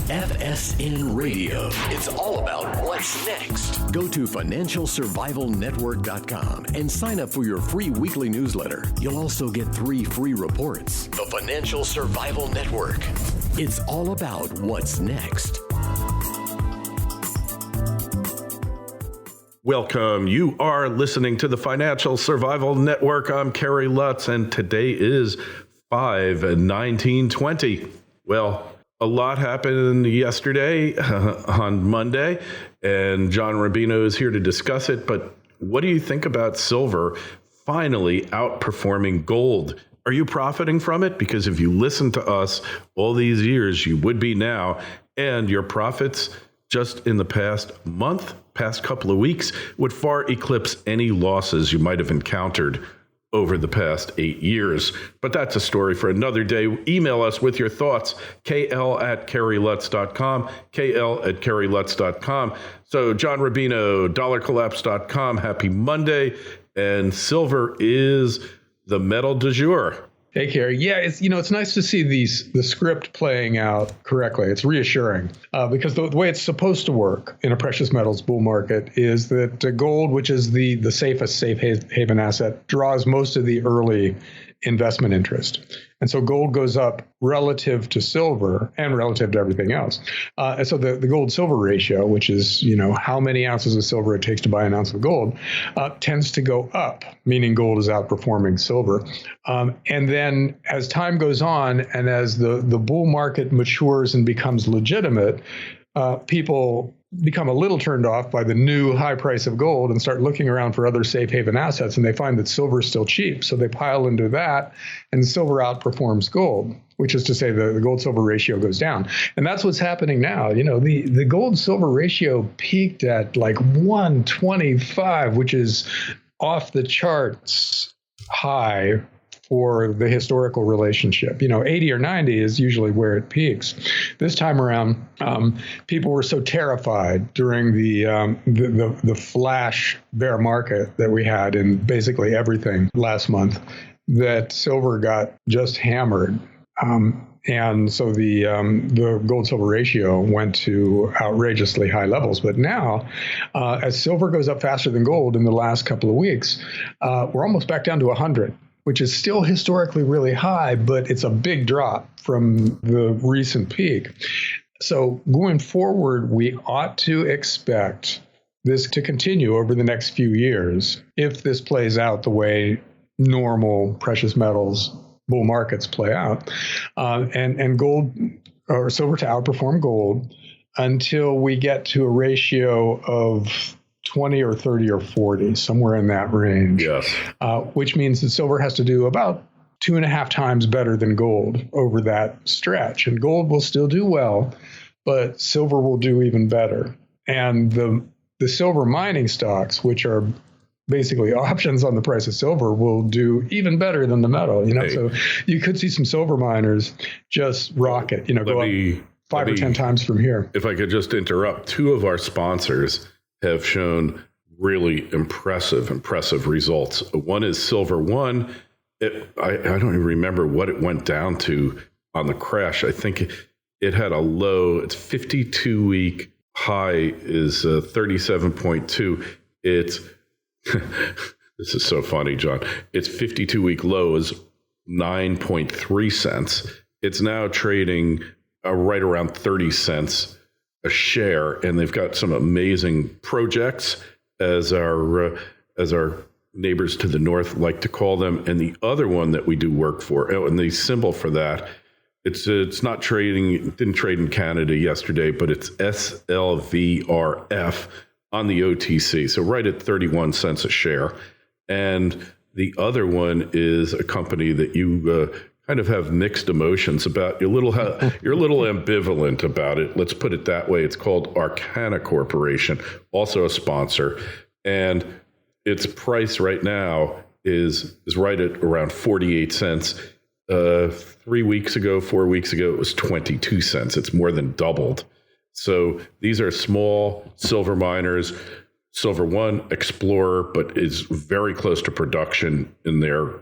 FSN Radio. It's all about what's next. Go to financialsurvivalnetwork.com and sign up for your free weekly newsletter. You'll also get 3 free reports. The Financial Survival Network. It's all about what's next. Welcome. You are listening to the Financial Survival Network. I'm Kerry Lutz, and today is 5/19/20. Well, a lot happened yesterday on Monday, and John Rubino is here to discuss it. But what do you think about silver finally outperforming gold? Are you profiting from it? Because if you listen to us all these years, you would be now. And your profits just in the past month, past couple of weeks, would far eclipse any losses you might have encountered over the past 8 years. But that's a story for another day. Email us with your thoughts, kl@kerrylutz.com, kl@kerrylutz.com. So John Rubino, dollarcollapse.com, happy Monday. And silver is the metal du jour. Hey, Kerry. Yeah, it's nice to see the script playing out correctly. It's reassuring because the way it's supposed to work in a precious metals bull market is that gold, which is the safest safe haven asset, draws most of the early investment interest. And so gold goes up relative to silver and relative to everything else. And so the gold silver ratio, which is, how many ounces of silver it takes to buy an ounce of gold, tends to go up, meaning gold is outperforming silver. And then as time goes on and as the bull market matures and becomes legitimate, people become a little turned off by the new high price of gold and start looking around for other safe haven assets, and they find that silver is still cheap. So they pile into that, and silver outperforms gold, which is to say the gold-silver ratio goes down. And that's what's happening now. The gold-silver ratio peaked at like 125, which is off the charts high for the historical relationship. 80 or 90 is usually where it peaks. This time around, people were so terrified during the flash bear market that we had in basically everything last month that silver got just hammered. And so the gold-silver ratio went to outrageously high levels. But now, as silver goes up faster than gold in the last couple of weeks, we're almost back down to 100. Which is still historically really high, but it's a big drop from the recent peak. So going forward, we ought to expect this to continue over the next few years if this plays out the way normal precious metals bull markets play out, and gold or silver to outperform gold until we get to a ratio of 20 or 30 or 40, somewhere in that range. Yes. Which means that silver has to do about 2.5 times better than gold over that stretch. And gold will still do well, but silver will do even better. And the silver mining stocks, which are basically options on the price of silver, will do even better than the metal. Hey. So you could see some silver miners just rocket, go up 5 or 10 times from here. If I could just interrupt, 2 of our sponsors have shown really impressive results. One is Silver One. I don't even remember what it went down to on the crash. I think it had a low. Its 52-week high is 37.2. It's this is so funny, John. Its 52-week low is 9.3 cents. It's now trading right around 30 cents a share, and they've got some amazing projects, as our neighbors to the north like to call them. And the other one that we do work for, and the symbol for that, it's not trading. It didn't trade in Canada yesterday, but it's SLVRF on the OTC. So right at 31 cents a share. And the other one is a company that you kind of have mixed emotions about. You're a little ambivalent about it. Let's put it that way. It's called Arcana Corporation, also a sponsor. And its price right now is right at around 48 cents. 4 weeks ago, it was 22 cents. It's more than doubled. So these are small silver miners. Silver One, Explorer, but is very close to production in their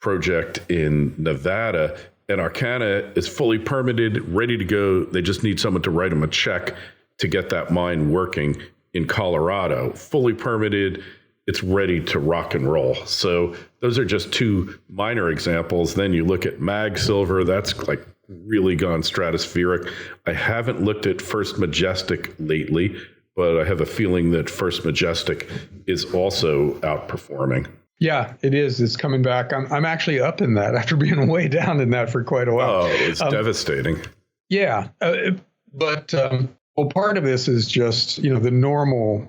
project in Nevada. And Arcana is fully permitted, ready to go. They just need someone to write them a check to get that mine working in Colorado. Fully permitted, it's ready to rock and roll. So those are just two minor examples. Then you look at Mag Silver, that's like really gone stratospheric. I haven't looked at First Majestic lately, but I have a feeling that First Majestic is also outperforming. Yeah, it is. It's coming back. I'm actually up in that after being way down in that for quite a while. Oh, it's devastating. Yeah. But part of this is just, the normal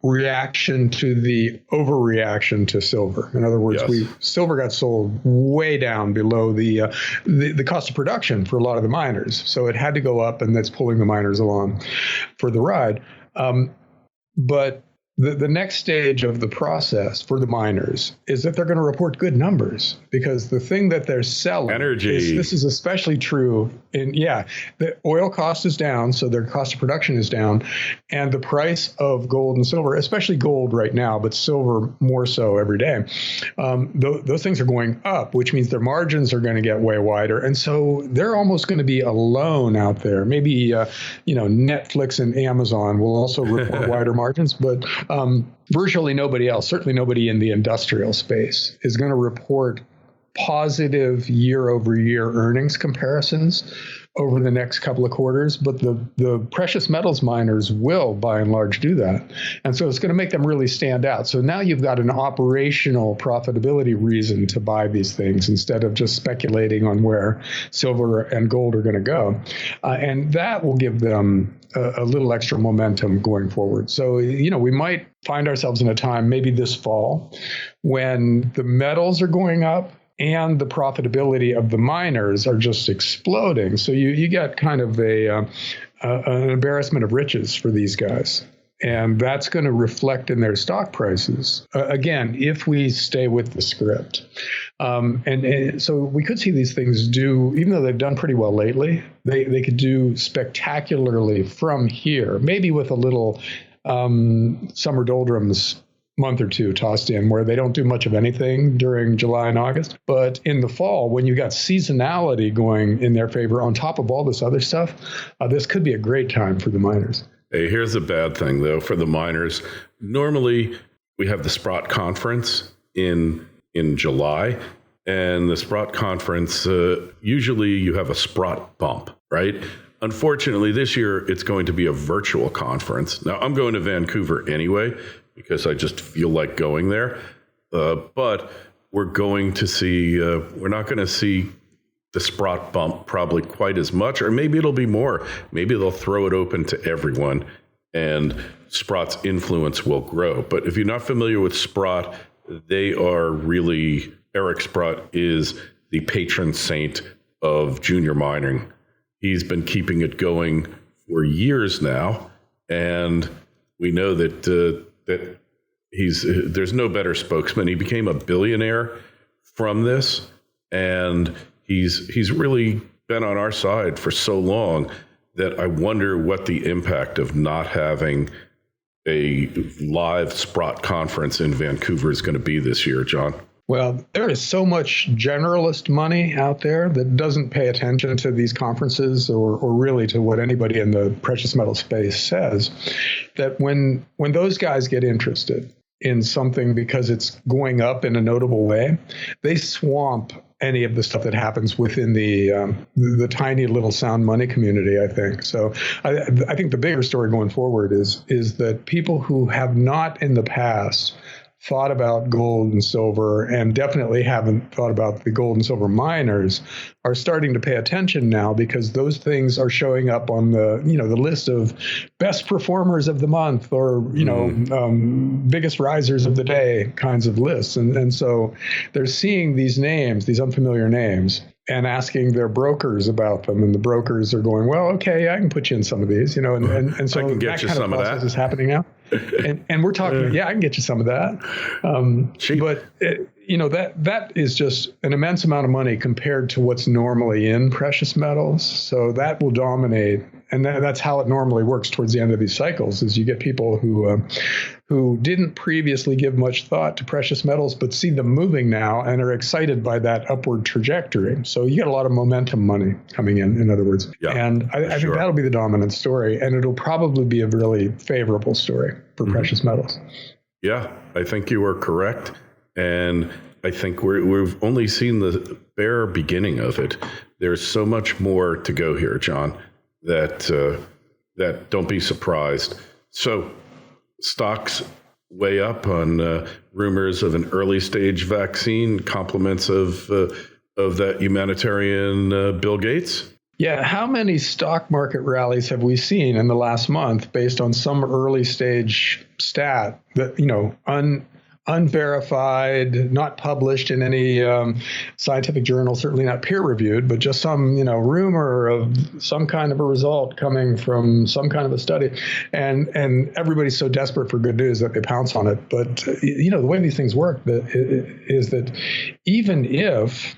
reaction to the overreaction to silver. In other words, Yes. silver got sold way down below the cost of production for a lot of the miners. So it had to go up, and that's pulling the miners along for the ride. But the next stage of the process for the miners is that they're going to report good numbers, because the thing that they're selling, energy. This is especially true the oil cost is down, so their cost of production is down, and the price of gold and silver, especially gold right now, but silver more so every day, those things are going up, which means their margins are going to get way wider, and so they're almost going to be alone out there. Maybe Netflix and Amazon will also report wider margins, but virtually nobody else, certainly nobody in the industrial space, is going to report positive year-over-year earnings comparisons over the next couple of quarters, but the precious metals miners will, by and large, do that. And so it's going to make them really stand out. So now you've got an operational profitability reason to buy these things instead of just speculating on where silver and gold are going to go. And that will give them a little extra momentum going forward. So, we might find ourselves in a time, maybe this fall, when the metals are going up and the profitability of the miners are just exploding. So you get kind of an embarrassment of riches for these guys. And that's going to reflect in their stock prices, again, if we stay with the script. And so we could see these things do, even though they've done pretty well lately, they could do spectacularly from here, maybe with a little summer doldrums month or two tossed in where they don't do much of anything during July and August. But in the fall, when you got seasonality going in their favor on top of all this other stuff, this could be a great time for the miners. Hey, here's a bad thing, though, for the miners. Normally, we have the Sprott conference in July, and the Sprott conference, usually you have a Sprott bump, right? Unfortunately, this year, it's going to be a virtual conference. Now, I'm going to Vancouver anyway, because I just feel like going there. But we're going to see, we're not going to see the Sprott bump probably quite as much, or maybe it'll be more. Maybe they'll throw it open to everyone and Sprott's influence will grow. But if you're not familiar with Sprott, they are really, Eric Sprott is the patron saint of junior mining. He's been keeping it going for years now. And we know that that there's no better spokesman. He became a billionaire from this, and he's really been on our side for so long that I wonder what the impact of not having a live Sprott conference in Vancouver is going to be this year, John. Well, there is so much generalist money out there that doesn't pay attention to these conferences or really to what anybody in the precious metal space says, that when those guys get interested in something because it's going up in a notable way, they swamp any of the stuff that happens within the tiny little sound money community, I think. So I think the bigger story going forward is that people who have not in the past thought about gold and silver, and definitely haven't thought about the gold and silver miners, are starting to pay attention now, because those things are showing up on the the list of best performers of the month, or biggest risers of the day kinds of lists, and so they're seeing these names, these unfamiliar names, and asking their brokers about them, and the brokers are going, well, okay, I can put you in some of these, and so I can get that you kind some of of process that. is happening now. And we're talking, I can get you some of that. But that is just an immense amount of money compared to what's normally in precious metals. So that will dominate that's how it normally works towards the end of these cycles, is you get people who didn't previously give much thought to precious metals, but see them moving now and are excited by that upward trajectory. So you get a lot of momentum money coming in other words. Yeah, and I think that'll be the dominant story, and it'll probably be a really favorable story for precious metals. Yeah, I think you are correct. And I think we've only seen the bare beginning of it. There's so much more to go here, John, that don't be surprised. So stocks way up on rumors of an early stage vaccine, compliments of that humanitarian Bill Gates. Yeah, how many stock market rallies have we seen in the last month based on some early stage stat that, unverified, not published in any scientific journal, certainly not peer reviewed, but just some, rumor of some kind of a result coming from some kind of a study. And everybody's so desperate for good news that they pounce on it. But, the way these things work is that even if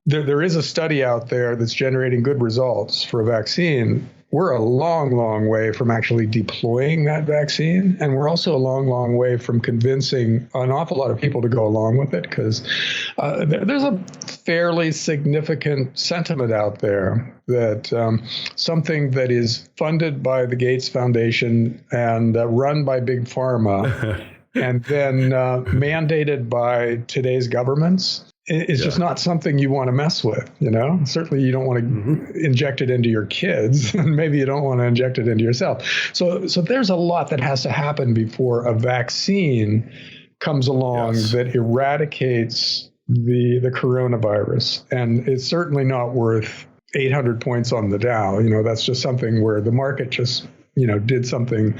there is a study out there that's generating good results for a vaccine, we're a long, long way from actually deploying that vaccine. And we're also a long, long way from convincing an awful lot of people to go along with it, because there's a fairly significant sentiment out there that something that is funded by the Gates Foundation and run by Big Pharma and then mandated by today's governments is just not something you want to mess with, Certainly you don't want to inject it into your kids, and maybe you don't want to inject it into yourself. So there's a lot that has to happen before a vaccine comes along that eradicates the coronavirus. And it's certainly not worth 800 points on the Dow. That's just something where the market just did something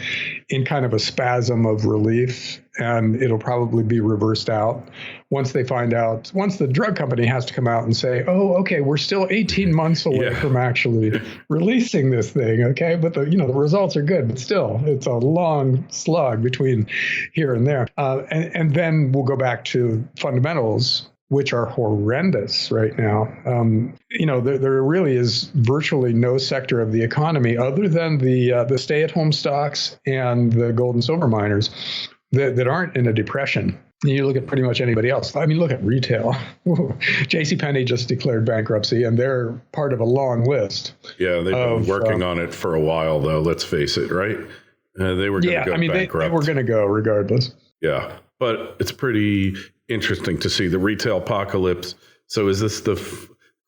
in kind of a spasm of relief, and it'll probably be reversed out once they find out, once the drug company has to come out and say, oh, okay, we're still 18 months away from actually releasing this thing. Okay. But the results are good, but still it's a long slug between here and there. And then we'll go back to fundamentals, which are horrendous right now. There really is virtually no sector of the economy other than the stay-at-home stocks and the gold and silver miners that aren't in a depression. You look at pretty much anybody else. I mean, look at retail. JCPenney just declared bankruptcy, and they're part of a long list. Yeah, they've been working on it for a while, though. Let's face it, right? They were going to go bankrupt. They were going to go regardless. Yeah, but it's pretty interesting to see the retail apocalypse. So is this the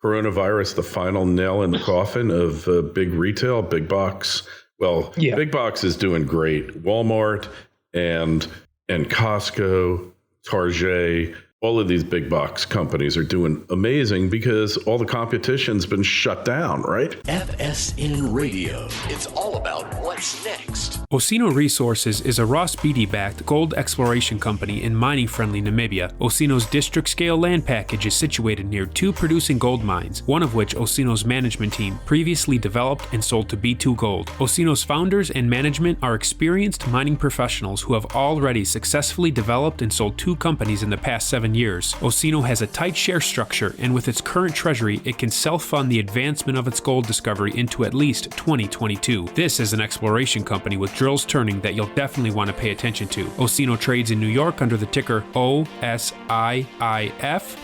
coronavirus, the final nail in the coffin of big retail, big box? Well, big box is doing great. Walmart and Costco, Target, all of these big box companies are doing amazing because all the competition's been shut down, right? FSN Radio. It's all about what's next. Osino Resources is a Ross Beatty-backed gold exploration company in mining-friendly Namibia. Osino's district-scale land package is situated near two producing gold mines, one of which Osino's management team previously developed and sold to B2 Gold. Osino's founders and management are experienced mining professionals who have already successfully developed and sold two companies in the past 7 years. Osino has a tight share structure, and with its current treasury, it can self-fund the advancement of its gold discovery into at least 2022. This is an exploration company with drills turning that you'll definitely want to pay attention to. Osino trades in New York under the ticker OSIIF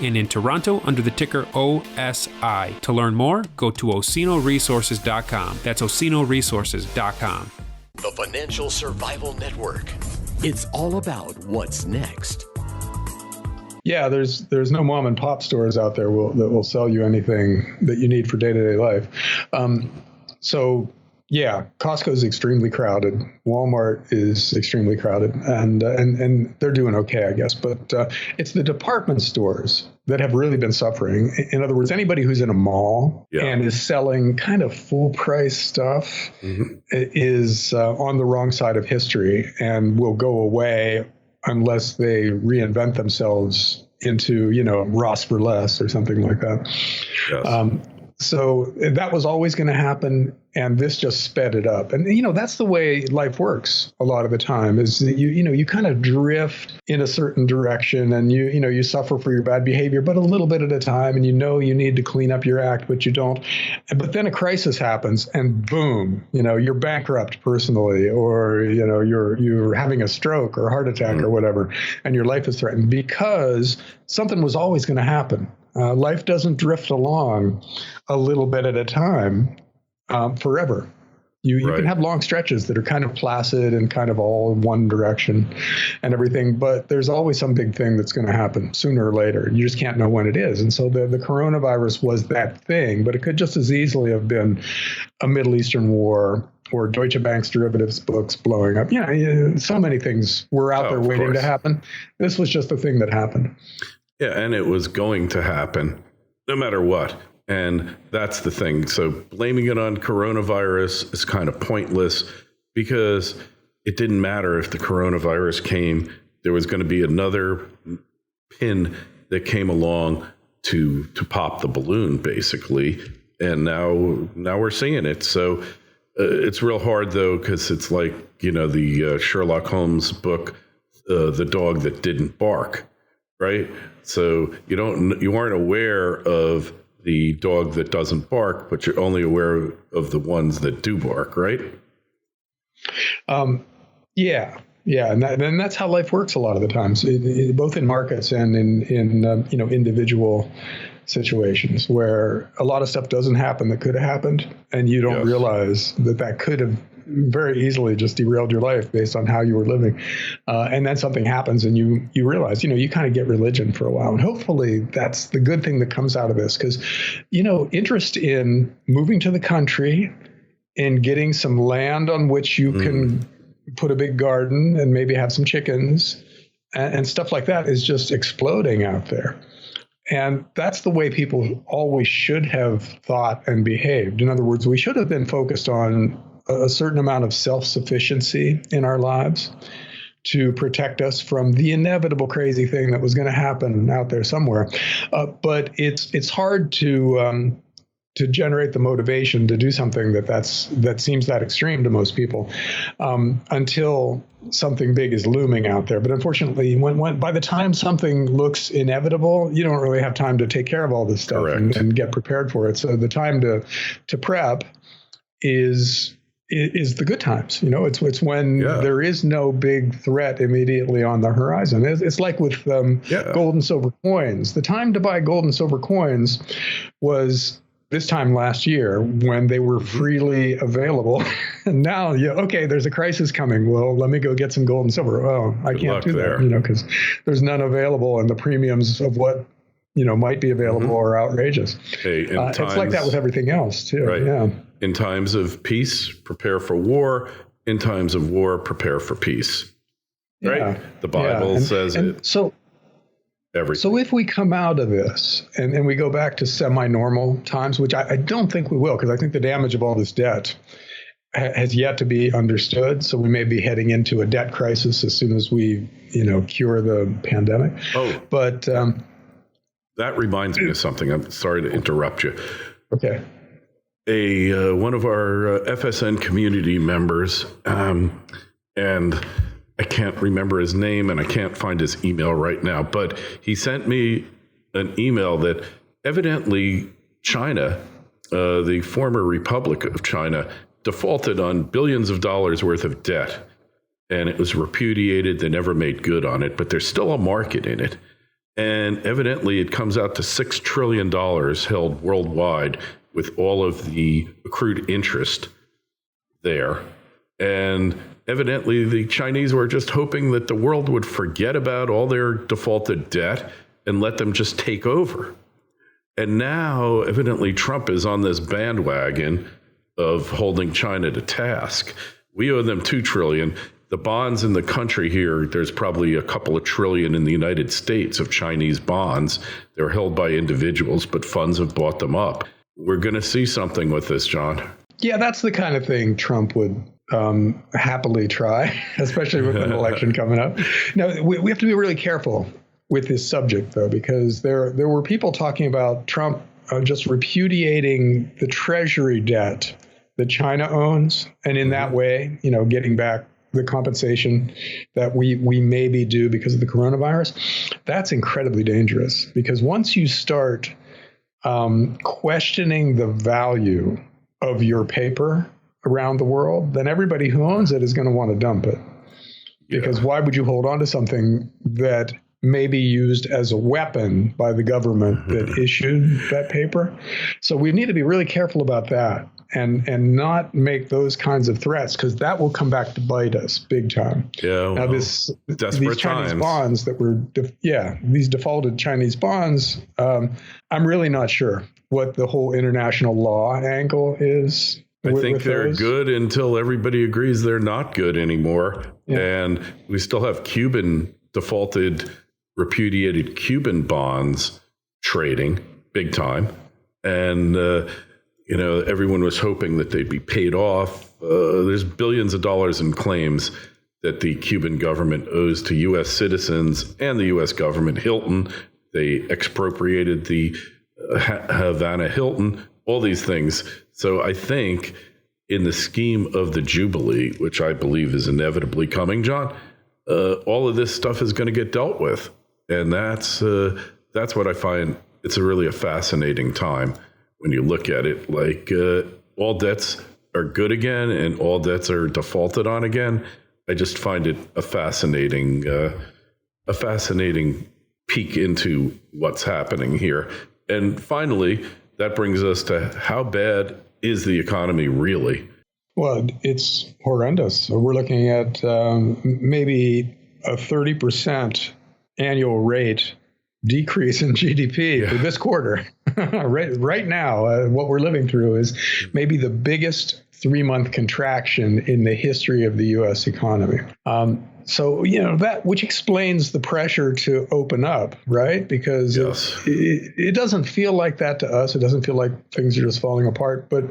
and in Toronto under the ticker OSI. To learn more, go to osinoresources.com. That's osinoresources.com. The Financial Survival Network. It's all about what's next. Yeah, there's no mom and pop stores out there that will sell you anything that you need for day-to-day life. Costco is extremely crowded. Walmart is extremely crowded, and they're doing okay, I guess. But it's the department stores that have really been suffering. In other words, anybody who's in a mall and is selling kind of full price stuff is on the wrong side of history and will go away unless they reinvent themselves into, Ross for less or something like that. Yes. So that was always going to happen, and this just sped it up. And, that's the way life works a lot of the time is that you kind of drift in a certain direction, and you suffer for your bad behavior, but a little bit at a time, and you need to clean up your act, but you don't. But then a crisis happens, and boom, you're bankrupt personally, or, you're having a stroke or a heart attack or whatever, and your life is threatened because something was always going to happen. Life doesn't drift along a little bit at a time forever. You can have long stretches that are kind of placid and kind of all in one direction and everything, but there's always some big thing that's going to happen sooner or later. You just can't know when it is. And so the coronavirus was that thing, but it could just as easily have been a Middle Eastern war or Deutsche Bank's derivatives books blowing up. So many things were out there waiting to happen. This was just the thing that happened. Yeah, and it was going to happen no matter what. And that's the thing. So blaming it on coronavirus is kind of pointless because it didn't matter if the coronavirus came. There was going to be another pin that came along to pop the balloon, basically. And now we're seeing it. So it's real hard, though, because it's like, the Sherlock Holmes book, The Dog That Didn't Bark. Right. So you aren't aware of the dog that doesn't bark, but you're only aware of the ones that do bark. Right. Yeah. And that's how life works a lot of the times, both in markets and in individual situations where a lot of stuff doesn't happen that could have happened. And you don't realize that could have very easily just derailed your life based on how you were living. And then something happens and you realize, you kind of get religion for a while. And hopefully that's the good thing that comes out of this because, interest in moving to the country and getting some land on which you can put a big garden and maybe have some chickens and stuff like that is just exploding out there. And that's the way people always should have thought and behaved. In other words, we should have been focused on a certain amount of self-sufficiency in our lives to protect us from the inevitable crazy thing that was going to happen out there somewhere. But it's hard to generate the motivation to do something that seems that extreme to most people until something big is looming out there. But unfortunately, when by the time something looks inevitable, you don't really have time to take care of all this stuff and get prepared for it. So the time to prep is the good times. It's when there is no big threat immediately on the horizon. It's like with gold and silver coins. The time to buy gold and silver coins was this time last year when they were freely available. And now, there's a crisis coming. Well, let me go get some gold and silver. Oh, I can't do that, because there's none available and the premiums of what, might be available are outrageous. Hey, it's like that with everything else too. Right. Yeah. In times of peace, prepare for war. In times of war, prepare for peace. Right? Yeah. The Bible says it. So everything. So if we come out of this and we go back to semi-normal times, which I don't think we will, because I think the damage of all this debt has yet to be understood. So we may be heading into a debt crisis as soon as we, cure the pandemic. Oh, but that reminds me of something. I'm sorry to interrupt you. Okay. One of our FSN community members, and I can't remember his name and I can't find his email right now, but he sent me an email that evidently China, the former Republic of China, defaulted on billions of dollars worth of debt, and it was repudiated. They never made good on it, but there's still a market in it. And evidently it comes out to $6 trillion held worldwide with all of the accrued interest there. And evidently the Chinese were just hoping that the world would forget about all their defaulted debt and let them just take over. And now evidently Trump is on this bandwagon of holding China to task. We owe them $2 trillion. The bonds in the country here, there's probably a couple of trillion in the United States of Chinese bonds. They're held by individuals, but funds have bought them up. We're going to see something with this, John. Yeah, that's the kind of thing Trump would happily try, especially with an election coming up. Now, we have to be really careful with this subject, though, because there were people talking about Trump just repudiating the treasury debt that China owns, and in that way, getting back the compensation that we may be due because of the coronavirus, that's incredibly dangerous. Because once you start questioning the value of your paper around the world, then everybody who owns it is going to want to dump it. Because why would you hold on to something that may be used as a weapon by the government that issued that paper? So we need to be really careful about that and not make those kinds of threats, because that will come back to bite us big time. Yeah. Now these Chinese bonds that were, these defaulted Chinese bonds, I'm really not sure what the whole international law angle is. I think they're good until everybody agrees they're not good anymore. Yeah. And we still have defaulted, repudiated Cuban bonds trading big time. And, everyone was hoping that they'd be paid off. There's billions of dollars in claims that the Cuban government owes to U.S. citizens and the U.S. government. Hilton, they expropriated the Havana Hilton, all these things. So I think in the scheme of the Jubilee, which I believe is inevitably coming, John, all of this stuff is going to get dealt with. And that's what I find. It's really a fascinating time when you look at it. Like all debts are good again and all debts are defaulted on again. I just find it a fascinating peek into what's happening here. And finally, that brings us to how bad is the economy really? Well, it's horrendous. So we're looking at maybe a 30% annual rate decrease in GDP for this quarter. Right now, what we're living through is maybe the biggest 3-month contraction in the history of the U.S. economy. So, that which explains the pressure to open up, right? Because it doesn't feel like that to us. It doesn't feel like things are just falling apart. But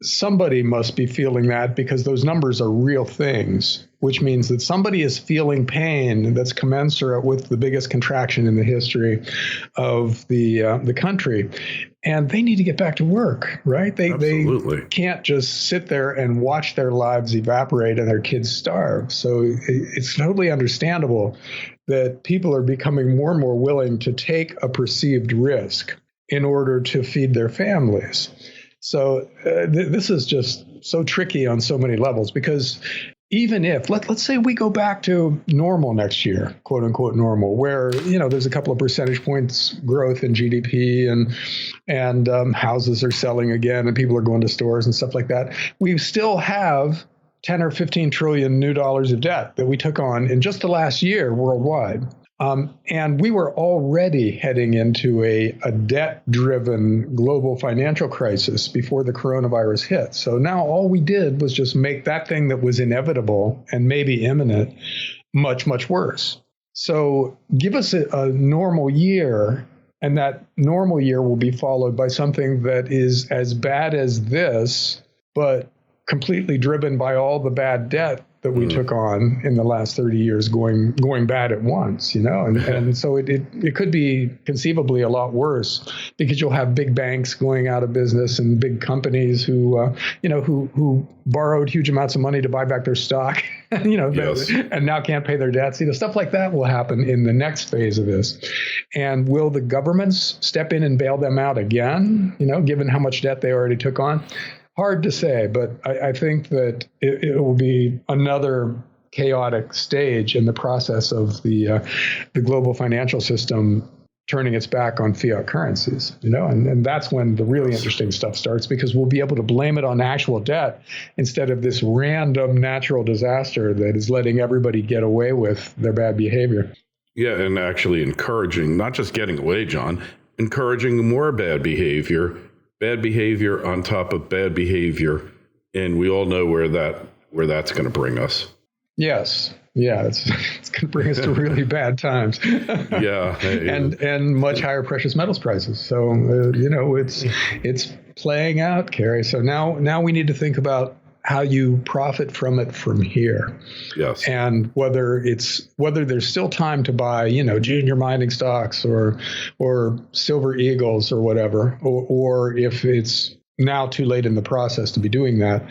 somebody must be feeling that, because those numbers are real things, which means that somebody is feeling pain that's commensurate with the biggest contraction in the history of the country. And they need to get back to work, right? They can't just sit there and watch their lives evaporate and their kids starve. So it's totally understandable that people are becoming more and more willing to take a perceived risk in order to feed their families. So this is just so tricky on so many levels, because even if, let's say we go back to normal next year, quote unquote normal, where, there's a couple of percentage points growth in GDP and houses are selling again and people are going to stores and stuff like that, we still have 10 or 15 trillion new dollars of debt that we took on in just the last year worldwide. And we were already heading into a debt-driven global financial crisis before the coronavirus hit. So now all we did was just make that thing that was inevitable and maybe imminent much, much worse. So give us a normal year, and that normal year will be followed by something that is as bad as this, but completely driven by all the bad debt that we took on in the last 30 years going bad at once, and so it could be conceivably a lot worse, because you'll have big banks going out of business and big companies who borrowed huge amounts of money to buy back their stock, and now can't pay their debts. Stuff like that will happen in the next phase of this. And will the governments step in and bail them out again, given how much debt they already took on? Hard to say, but I think that it will be another chaotic stage in the process of the global financial system turning its back on fiat currencies, and that's when the really interesting stuff starts, because we'll be able to blame it on actual debt instead of this random natural disaster that is letting everybody get away with their bad behavior. Yeah, and actually encouraging, not just getting away, John, encouraging more bad behavior on top of bad behavior, and we all know where that's going to bring us. Yes, it's going to bring us to really bad times. and much higher precious metals prices. So it's playing out, Kerry. So now we need to think about how you profit from it from here. Yes. And whether there's still time to buy, junior mining stocks or silver eagles or whatever, or if it's now too late in the process to be doing that.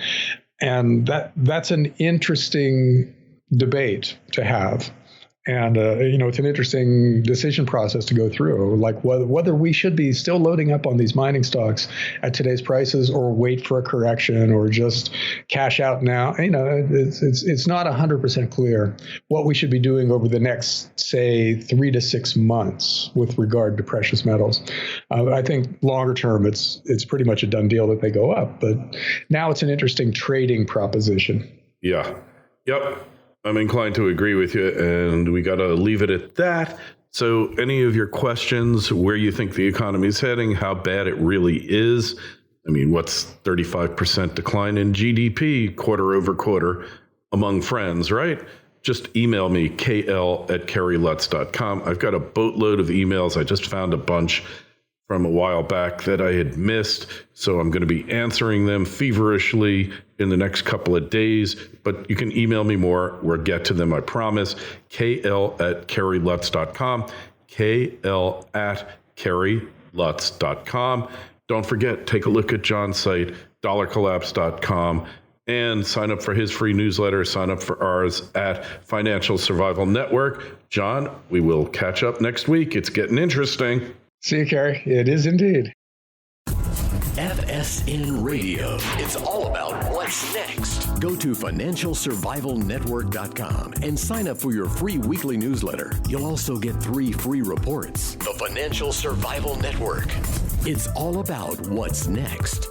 And that's an interesting debate to have. And, it's an interesting decision process to go through, like whether we should be still loading up on these mining stocks at today's prices or wait for a correction or just cash out now. It's not 100% clear what we should be doing over the next, say, 3 to 6 months with regard to precious metals. I think longer term, it's pretty much a done deal that they go up. But now it's an interesting trading proposition. Yeah. Yep. I'm inclined to agree with you, and we got to leave it at that. So any of your questions, where you think the economy is heading, how bad it really is? I mean, what's 35% decline in GDP quarter over quarter among friends, right? Just email me, kl@kerrylutz.com. I've got a boatload of emails. I just found a bunch from a while back that I had missed, so I'm going to be answering them feverishly in the next couple of days, but you can email me more. We'll get to them, I promise. kl@kerrylutz.com, kl@kerrylutz.com. Don't forget, take a look at John's site, dollarcollapse.com, and sign up for his free newsletter. Sign up for ours at Financial Survival Network. John, we will catch up next week. It's getting interesting. See you, Kerry. It is indeed. FSN Radio. It's all about what's next. Go to financialsurvivalnetwork.com and sign up for your free weekly newsletter. You'll also get 3 free reports. The Financial Survival Network. It's all about what's next.